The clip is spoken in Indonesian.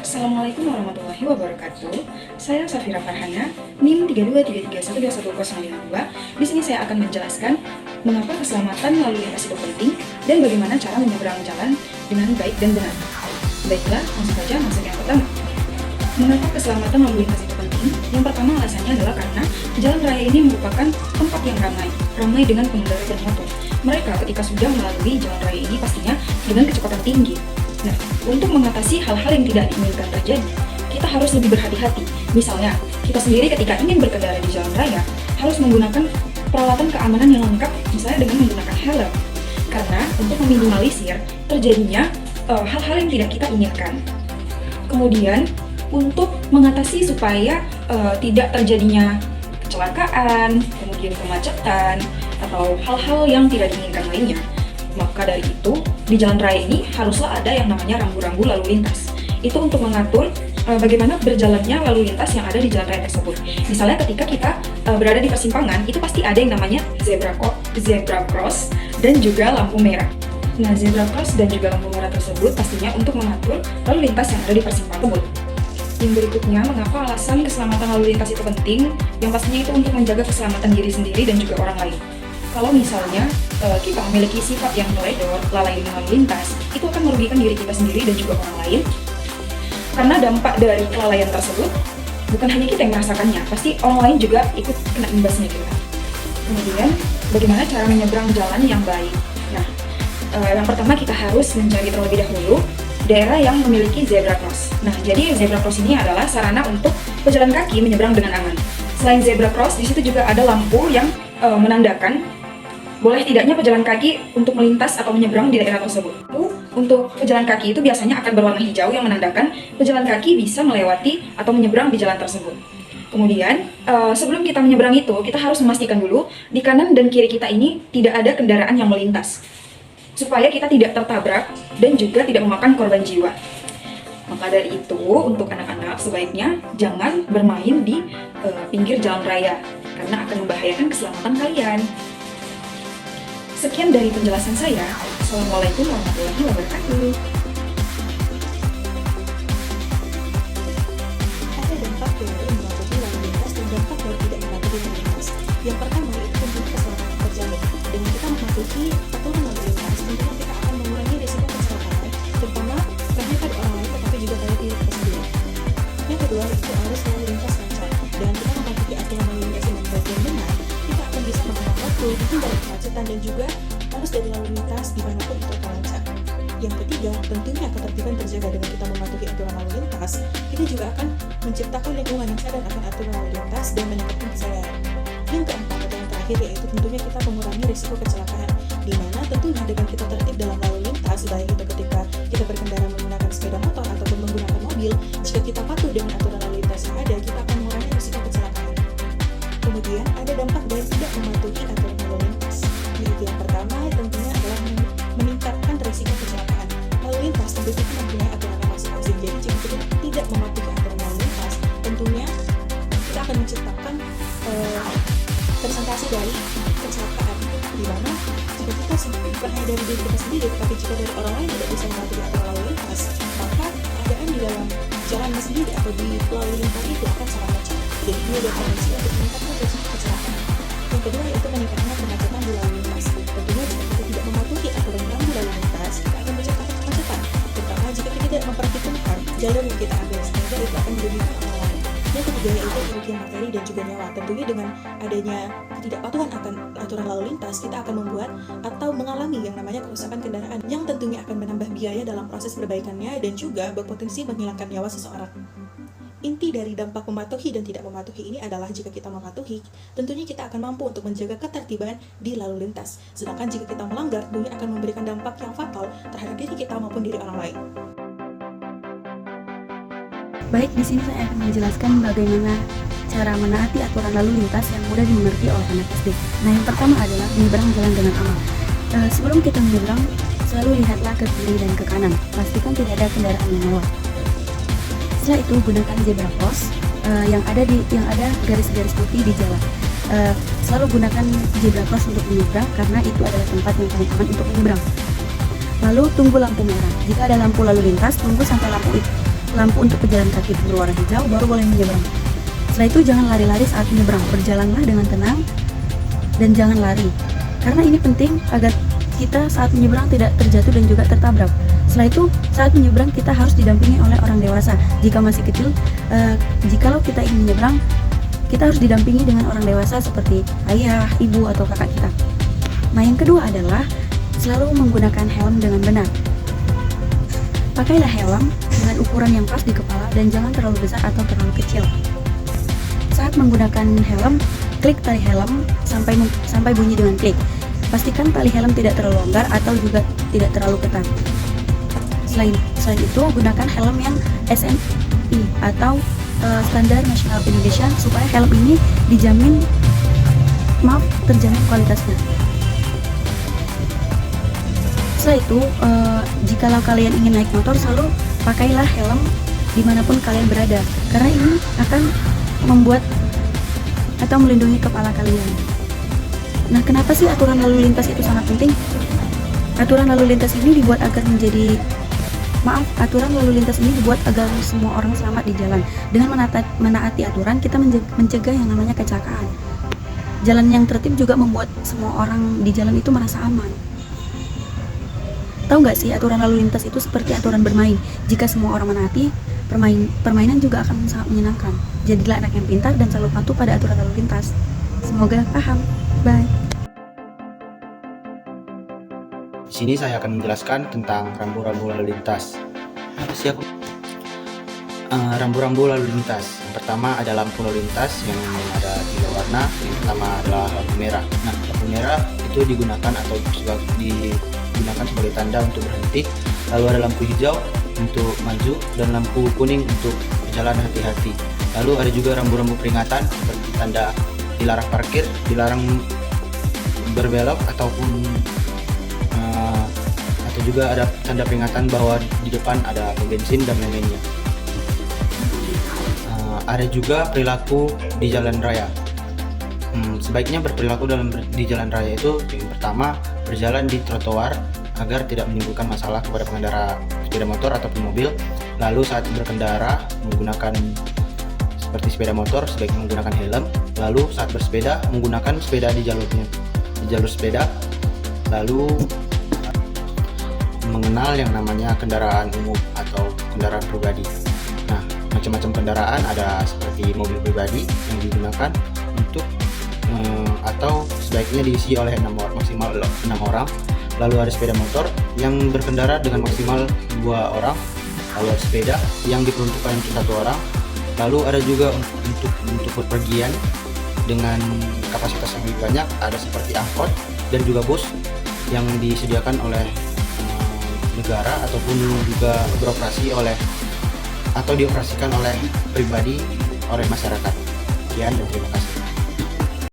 Assalamualaikum warahmatullahi wabarakatuh. Saya Safira Farhana, NIM 3233112052. Di sini saya akan menjelaskan mengapa keselamatan lalu lintas itu penting dan bagaimana cara menyeberang jalan dengan baik dan benar. Baiklah, langsung saja masuk yang pertama. Mengapa keselamatan lalu lintas itu penting? Yang pertama alasannya adalah karena jalan raya ini merupakan tempat yang ramai dengan pengendara bermotor. Mereka ketika sudah melalui jalan raya ini pastinya dengan kecepatan tinggi. Nah, untuk mengatasi hal-hal yang tidak diinginkan terjadi, kita harus lebih berhati-hati. Misalnya, kita sendiri ketika ingin berkendara di jalan raya, harus menggunakan peralatan keamanan yang lengkap, misalnya dengan menggunakan helm. Karena untuk meminimalisir terjadinya hal-hal yang tidak kita inginkan. Kemudian, untuk mengatasi supaya tidak terjadinya kecelakaan, kemudian kemacetan, atau hal-hal yang tidak diinginkan lainnya, maka dari itu, di jalan raya ini haruslah ada yang namanya rambu-rambu lalu lintas. Itu untuk mengatur bagaimana berjalannya lalu lintas yang ada di jalan raya tersebut. Misalnya ketika kita berada di persimpangan, itu pasti ada yang namanya zebra cross dan juga lampu merah. Nah, zebra cross dan juga lampu merah tersebut pastinya untuk mengatur lalu lintas yang ada di persimpangan tersebut. Yang berikutnya, mengapa alasan keselamatan lalu lintas itu penting? Yang pastinya itu untuk menjaga keselamatan diri sendiri dan juga orang lain. Kalau misalnya kita memiliki sifat yang teledor, lalai dengan lalu lintas, itu akan merugikan diri kita sendiri dan juga orang lain. Karena dampak dari kelalaian tersebut, bukan hanya kita yang merasakannya, pasti orang lain juga ikut kena imbasnya juga. Kemudian, bagaimana cara menyeberang jalan yang baik? Nah, yang pertama kita harus mencari terlebih dahulu daerah yang memiliki zebra cross. Nah, jadi zebra cross ini adalah sarana untuk pejalan kaki menyeberang dengan aman. Selain zebra cross, di situ juga ada lampu yang menandakan boleh tidaknya pejalan kaki untuk melintas atau menyeberang di daerah tersebut. Untuk pejalan kaki itu biasanya akan berwarna hijau yang menandakan pejalan kaki bisa melewati atau menyeberang di jalan tersebut. Kemudian, sebelum kita menyeberang itu, kita harus memastikan dulu di kanan dan kiri kita ini tidak ada kendaraan yang melintas, supaya kita tidak tertabrak dan juga tidak memakan korban jiwa. Maka dari itu, untuk anak-anak sebaiknya jangan bermain di pinggir jalan raya, karena akan membahayakan keselamatan kalian. Sekian dari penjelasan saya. Assalamualaikum warahmatullahi wabarakatuh. Ada dampak dari mematuhi lalu lintas dan dampak dari tidak mematuhi lalu lintas. Yang pertama itu tentu keselamatan pekerjaan. Dengan kita mematuhi aturan lalu lintas, tentunya kita akan mengurangi risiko kecelakaan, terutama bagi orang lain tetapi juga bagi diri kita sendiri. Yang kedua itu arus lalu lintas lancar. Dengan kita mematuhi aturan lalu lintas dengan baik dan benar, kita akan bisa menghemat waktu, menghindari kemacetan dan juga arus dari lalu lintas dimanapun itu akan lancar. Yang ketiga, tentunya ketertiban terjaga dengan kita mematuhi aturan lalu lintas. Kita juga akan menciptakan lingkungan yang sadar akan aturan lalu lintas dan meningkatkan kesadaran. Yang keempat atau yang terakhir yaitu tentunya kita mengurangi risiko kecelakaan, di mana tentunya dengan kita tertib dalam lalu lintas, baik itu ketika kita berkendara menggunakan sepeda motor ataupun menggunakan mobil, jika kita patuh dengan aturan lalu lintas yang ada, kita akan mengurangi risiko kecelakaan. Kemudian ada dampak dari tidak mematuhi aturan lalu lintas, yaitu yang pertama tentunya adalah meningkatkan risiko kecelakaan. Lalu lintas tentu kita mempunyai aturan masing-masing, jadi jika kita tidak mematuhi aturan lalu lintas, tentunya kita akan menciptakan presentasi dari kecelakaan, di mana jika kita bukan hanya dari diri kita sendiri, tetapi jika dari orang lain tidak bisa mematuhi aturan lalu lintas, maka keadaan di dalam jalannya sendiri atau di lalu lintas itu akan sangat lancar. Jadi ini ada potensi untuk meningkatkan risiko kecelakaan. Yang kedua yaitu meningkatnya kemacetan di lalu lintas. Tentunya jika kita tidak mematuhi aturan rambu lalu lintas, kita akan menciptakan kemacetan, terutama jika kita tidak memperhitungkan jalur yang kita ambil, sehingga itu akan merugikan orang lain. Yang ketiga yaitu kerugian materi dan juga nyawa. Tentunya dengan adanya ketidakpatuhan akan aturan lalu lintas, kita akan membuat atau mengalami yang namanya kerusakan kendaraan, yang tentunya akan menambah biaya dalam proses perbaikannya dan juga berpotensi menghilangkan nyawa seseorang. Inti dari dampak mematuhi dan tidak mematuhi ini adalah jika kita mematuhi, tentunya kita akan mampu untuk menjaga ketertiban di lalu lintas. Sedangkan jika kita melanggar, tentunya akan memberikan dampak yang fatal terhadap diri kita maupun diri orang lain. Baik, di sini saya akan menjelaskan bagaimana cara menaati aturan lalu lintas yang mudah dimengerti oleh anak SD. Nah, yang pertama adalah menyeberang jalan dengan aman. Sebelum kita menyeberang, selalu lihatlah ke kiri dan ke kanan. Pastikan tidak ada kendaraan yang lewat. Setelah itu gunakan zebra cross yang ada garis-garis putih di jalan. Selalu gunakan zebra cross untuk menyeberang karena itu adalah tempat yang paling aman untuk menyeberang. Lalu tunggu lampu merah. Jika ada lampu lalu lintas, tunggu sampai lampu untuk pejalan kaki berwarna hijau, baru boleh menyeberang. Setelah itu jangan lari-lari saat menyeberang, berjalanlah dengan tenang dan jangan lari. Karena ini penting agar kita saat menyeberang tidak terjatuh dan juga tertabrak. Setelah itu saat menyeberang kita harus didampingi oleh orang dewasa. Jika masih kecil, jikalau kita ingin menyeberang, kita harus didampingi dengan orang dewasa seperti ayah, ibu, atau kakak kita. Nah, yang kedua adalah selalu menggunakan helm dengan benar. Pakailah helm dengan ukuran yang pas di kepala dan jangan terlalu besar atau terlalu kecil. Saat menggunakan helm, klik tali helm sampai bunyi dengan klik. Pastikan tali helm tidak terlalu longgar atau juga tidak terlalu ketat. Selain itu, gunakan helm yang SNI atau Standar Nasional Indonesia supaya helm ini terjamin kualitasnya. Setelah itu, jikalau kalian ingin naik motor, selalu pakailah helm dimanapun kalian berada, karena ini akan membuat atau melindungi kepala kalian. Nah, kenapa sih aturan lalu lintas itu sangat penting? Aturan lalu lintas ini dibuat agar semua orang selamat di jalan. Dengan menaati aturan, kita mencegah yang namanya kecelakaan. Jalan yang tertib juga membuat semua orang di jalan itu merasa aman. Tahu nggak sih, aturan lalu lintas itu seperti aturan bermain. Jika semua orang menaati, permainan juga akan sangat menyenangkan. Jadilah anak yang pintar dan selalu patuh pada aturan lalu lintas. Semoga paham. Bye. Di sini saya akan menjelaskan tentang rambu-rambu lalu lintas. Rambu-rambu lalu lintas. Yang pertama ada lampu lalu lintas yang ada 3 warna. Yang pertama adalah lampu merah. Nah, lampu merah itu digunakan sebagai tanda untuk berhenti. Lalu ada lampu hijau untuk maju dan lampu kuning untuk berjalan hati-hati. Lalu ada juga rambu-rambu peringatan seperti tanda dilarang parkir, dilarang berbelok atau juga ada tanda peringatan bahwa di depan ada pom bensin dan lain-lainnya. Ada juga perilaku di jalan raya. Sebaiknya berperilaku di jalan raya itu yang pertama berjalan di trotoar agar tidak menimbulkan masalah kepada pengendara sepeda motor ataupun mobil. Lalu saat berkendara menggunakan seperti sepeda motor sebaiknya menggunakan helm. Lalu saat bersepeda menggunakan sepeda di jalur sepeda. Lalu mengenal yang namanya kendaraan umum atau kendaraan pribadi. Nah, macam-macam kendaraan ada seperti mobil pribadi yang digunakan untuk atau sebaiknya diisi oleh maksimal 6 orang. Lalu ada sepeda motor yang berkendara dengan maksimal 2 orang. Lalu ada sepeda yang diperuntukkan untuk 1 orang. Lalu ada juga untuk berpergian dengan kapasitas yang lebih banyak, ada seperti angkot dan juga bus yang disediakan oleh negara ataupun juga dioperasikan oleh pribadi oleh masyarakat. Sekian dan terima kasih.